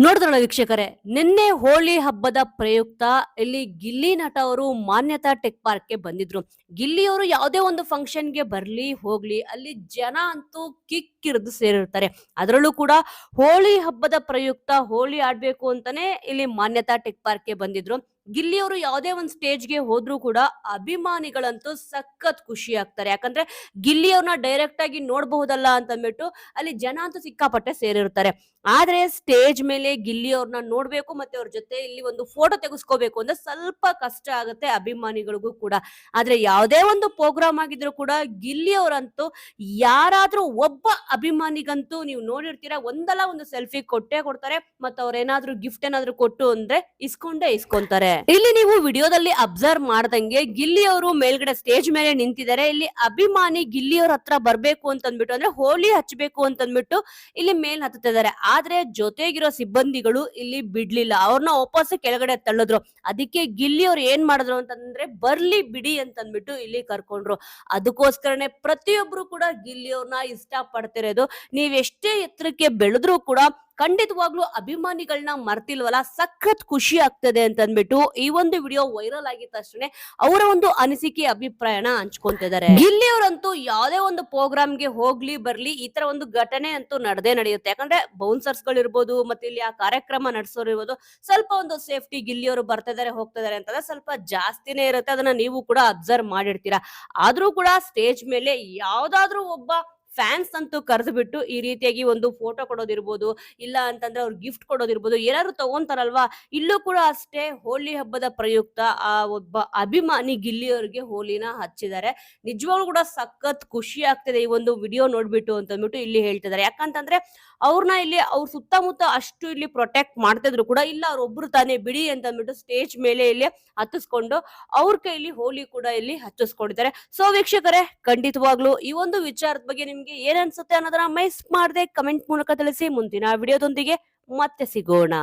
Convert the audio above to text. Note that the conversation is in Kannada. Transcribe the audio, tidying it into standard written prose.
ನೋಡಿದ್ರಲ್ಲ ವೀಕ್ಷಕರೇ, ನಿನ್ನೆ ಹೋಳಿ ಹಬ್ಬದ ಪ್ರಯುಕ್ತ ಇಲ್ಲಿ ಗಿಲ್ಲಿ ನಟ ಅವರು ಮಾನ್ಯತಾ ಟೆಕ್ ಪಾರ್ಕ್ಗೆ ಬಂದಿದ್ರು. ಗಿಲ್ಲಿಯವರು ಯಾವುದೇ ಒಂದು ಫಂಕ್ಷನ್ಗೆ ಬರ್ಲಿ ಹೋಗ್ಲಿ ಅಲ್ಲಿ ಜನ ಅಂತೂ ಕಿಕ್ಕಿರಿದು ಸೇರಿರ್ತಾರೆ. ಅದರಲ್ಲೂ ಕೂಡ ಹೋಳಿ ಹಬ್ಬದ ಪ್ರಯುಕ್ತ ಹೋಳಿ ಆಡ್ಬೇಕು ಅಂತಾನೆ ಇಲ್ಲಿ ಮಾನ್ಯತಾ ಟೆಕ್ ಪಾರ್ಕ್ಗೆ ಬಂದಿದ್ರು. ಗಿಲ್ಲಿಯವರು ಯಾವುದೇ ಒಂದು ಸ್ಟೇಜ್ಗೆ ಹೋದ್ರೂ ಕೂಡ ಅಭಿಮಾನಿಗಳಂತೂ ಸಖತ್ ಖುಷಿ ಆಗ್ತಾರೆ. ಯಾಕಂದ್ರೆ ಗಿಲ್ಲಿಯವ್ರನ್ನ ಡೈರೆಕ್ಟ್ ಆಗಿ ನೋಡಬಹುದಲ್ಲ ಅಂತ ಅಂದ್ಬಿಟ್ಟು ಅಲ್ಲಿ ಜನ ಅಂತೂ ಸಿಕ್ಕಾಪಟ್ಟೆ ಸೇರಿರ್ತಾರೆ. ಆದ್ರೆ ಸ್ಟೇಜ್ ಮೇಲೆ ಗಿಲ್ಲಿ ಅವ್ರನ್ನ ನೋಡ್ಬೇಕು ಮತ್ತೆ ಅವ್ರ ಜೊತೆ ಇಲ್ಲಿ ಒಂದು ಫೋಟೋ ತೆಗೆಸ್ಕೋಬೇಕು ಅಂದ್ರೆ ಸ್ವಲ್ಪ ಕಷ್ಟ ಆಗುತ್ತೆ ಅಭಿಮಾನಿಗಳಿಗೂ ಕೂಡ. ಆದ್ರೆ ಯಾವುದೇ ಒಂದು ಪ್ರೋಗ್ರಾಮ್ ಆಗಿದ್ರು ಕೂಡ ಗಿಲ್ಲಿ ಅವರಂತೂ ಯಾರಾದ್ರೂ ಒಬ್ಬ ಅಭಿಮಾನಿಗಂತೂ ನೀವು ನೋಡಿರ್ತೀರಾ, ಒಂದಲ್ಲ ಒಂದು ಸೆಲ್ಫಿ ಕೊಟ್ಟೇ ಕೊಡ್ತಾರೆ. ಮತ್ತೆ ಅವ್ರೇನಾದ್ರೂ ಗಿಫ್ಟ್ ಏನಾದ್ರೂ ಕೊಟ್ಟು ಅಂದ್ರೆ ಇಸ್ಕೊಂಡೇ ಇಸ್ಕೊಂತಾರೆ. ಇಲ್ಲಿ ನೀವು ವಿಡಿಯೋದಲ್ಲಿ ಅಬ್ಸರ್ವ್ ಮಾಡ್ದಂಗೆ ಗಿಲ್ಲಿ ಅವರು ಮೇಲ್ಗಡೆ ಸ್ಟೇಜ್ ಮೇಲೆ ನಿಂತಿದ್ದಾರೆ. ಇಲ್ಲಿ ಅಭಿಮಾನಿ ಗಿಲ್ಲಿ ಅವ್ರ ಹತ್ರ ಬರ್ಬೇಕು ಅಂತ ಅಂದ್ಬಿಟ್ಟು ಅಂದ್ರೆ ಹೋಳಿ ಹಚ್ಬೇಕು ಅಂತ ಅಂದ್ಬಿಟ್ಟು ಇಲ್ಲಿ ಮೇಲ್ ಹತ್ತುತ್ತಿದ್ದಾರೆ. ಆದ್ರೆ ಜೊತೆಗಿರೋ ಸಿಬ್ಬಂದಿಗಳು ಇಲ್ಲಿ ಬಿಡ್ಲಿಲ್ಲ, ಅವ್ರನ್ನ ವಾಪಸ್ ಕೆಳಗಡೆ ತಳ್ಳಿದ್ರು. ಅದಕ್ಕೆ ಗಿಲ್ಲಿ ಅವ್ರು ಏನ್ ಮಾಡಿದ್ರು ಅಂತಂದ್ರೆ ಬರ್ಲಿ ಬಿಡಿ ಅಂತ ಅಂದ್ಬಿಟ್ಟು ಇಲ್ಲಿ ಕರ್ಕೊಂಡ್ರು. ಅದಕ್ಕೋಸ್ಕರನೇ ಪ್ರತಿಯೊಬ್ರು ಕೂಡ ಗಿಲ್ಲಿ ಅವ್ರನ್ನ ಇಷ್ಟ ಪಡ್ತಿರೋದು. ನೀವ್ ಎಷ್ಟೇ ಎತ್ತರಕ್ಕೆ ಬೆಳೆದ್ರು ಕೂಡ ಖಂಡಿತವಾಗ್ಲೂ ಅಭಿಮಾನಿಗಳನ್ನ ಮರ್ತಿಲ್ವಲ್ಲ, ಸಖತ್ ಖುಷಿ ಆಗ್ತದೆ ಅಂತ ಅಂದ್ಬಿಟ್ಟು ಈ ಒಂದು ವಿಡಿಯೋ ವೈರಲ್ ಆಗಿದ ತಕ್ಷಣ ಅವರ ಒಂದು ಅನಿಸಿಕೆ ಅಭಿಪ್ರಾಯನ ಹಂಚ್ಕೊಂತಿದ್ದಾರೆ. ಗಿಲ್ಲಿ ಅವರಂತೂ ಯಾವುದೇ ಒಂದು ಪ್ರೋಗ್ರಾಮ್ಗೆ ಹೋಗ್ಲಿ ಬರ್ಲಿ ಈ ತರ ಒಂದು ಘಟನೆ ಅಂತೂ ನಡೆದೇ ನಡೆಯುತ್ತೆ. ಯಾಕಂದ್ರೆ ಬೌನ್ಸರ್ಸ್ ಗಳು ಇರ್ಬೋದು, ಮತ್ತೆ ಇಲ್ಲಿ ಆ ಕಾರ್ಯಕ್ರಮ ನಡೆಸೋರು ಇರ್ಬೋದು, ಸ್ವಲ್ಪ ಒಂದು ಸೇಫ್ಟಿ ಗಿಲ್ಲಿ ಅವರು ಬರ್ತಾ ಇದಾರೆ ಹೋಗ್ತಾ ಇದಾರೆ ಅಂತಂದ್ರೆ ಸ್ವಲ್ಪ ಜಾಸ್ತಿನೇ ಇರುತ್ತೆ. ಅದನ್ನ ನೀವು ಕೂಡ ಅಬ್ಸರ್ವ್ ಮಾಡಿರ್ತೀರಾ. ಆದ್ರೂ ಕೂಡ ಸ್ಟೇಜ್ ಮೇಲೆ ಯಾವ್ದಾದ್ರೂ ಒಬ್ಬ ಫ್ಯಾನ್ಸ್ ಅಂತೂ ಕರೆದು ಬಿಟ್ಟು ಈ ರೀತಿಯಾಗಿ ಒಂದು ಫೋಟೋ ಕೊಡೋದಿರ್ಬೋದು, ಇಲ್ಲ ಅಂತಂದ್ರೆ ಅವ್ರು ಗಿಫ್ಟ್ ಕೊಡೋದಿರ್ಬೋದು, ಏನಾದ್ರು ತಗೊಂತಾರಲ್ವಾ. ಇಲ್ಲೂ ಕೂಡ ಅಷ್ಟೇ ಹೋಳಿ ಹಬ್ಬದ ಪ್ರಯುಕ್ತ ಆ ಒಬ್ಬ ಅಭಿಮಾನಿ ಗಿಲ್ಲಿ ಅವ್ರಿಗೆ ಹೋಲಿನ ಹಚ್ಚಿದ್ದಾರೆ. ನಿಜವಾಗ್ಲೂ ಕೂಡ ಸಖತ್ ಖುಷಿ ಆಗ್ತದೆ ಈ ಒಂದು ವಿಡಿಯೋ ನೋಡ್ಬಿಟ್ಟು ಅಂತ ಅಂದ್ಬಿಟ್ಟು ಇಲ್ಲಿ ಹೇಳ್ತಿದ್ದಾರೆ. ಯಾಕಂತಂದ್ರೆ ಅವ್ರನ್ನ ಇಲ್ಲಿ ಅವ್ರ ಸುತ್ತಮುತ್ತ ಅಷ್ಟು ಇಲ್ಲಿ ಪ್ರೊಟೆಕ್ಟ್ ಮಾಡ್ತಿದ್ರು ಕೂಡ ಇಲ್ಲ ಅವ್ರೊಬ್ರು ತಾನೇ ಬಿಡಿ ಅಂತ ಅಂದ್ಬಿಟ್ಟು ಸ್ಟೇಜ್ ಮೇಲೆ ಇಲ್ಲಿ ಹತ್ತಿಸ್ಕೊಂಡು ಅವ್ರ ಕೈಲಿ ಹೋಲಿ ಕೂಡ ಇಲ್ಲಿ ಹಚ್ಚಿಸ್ಕೊಂಡಿದ್ದಾರೆ. ಸೊ ವೀಕ್ಷಕರೇ, ಖಂಡಿತವಾಗ್ಲು ಈ ಒಂದು ವಿಚಾರದ ಬಗ್ಗೆ ನಿಮ್ಗೆ ಏನ್ ಅನ್ಸುತ್ತೆ ಅನ್ನೋದನ್ನ ಮಿಸ್ ಮಾಡದೆ ಕಮೆಂಟ್ ಮೂಲಕ ತಿಳಿಸಿ. ಮುಂದಿನ ವಿಡಿಯೋದೊಂದಿಗೆ ಮತ್ತೆ ಸಿಗೋಣ.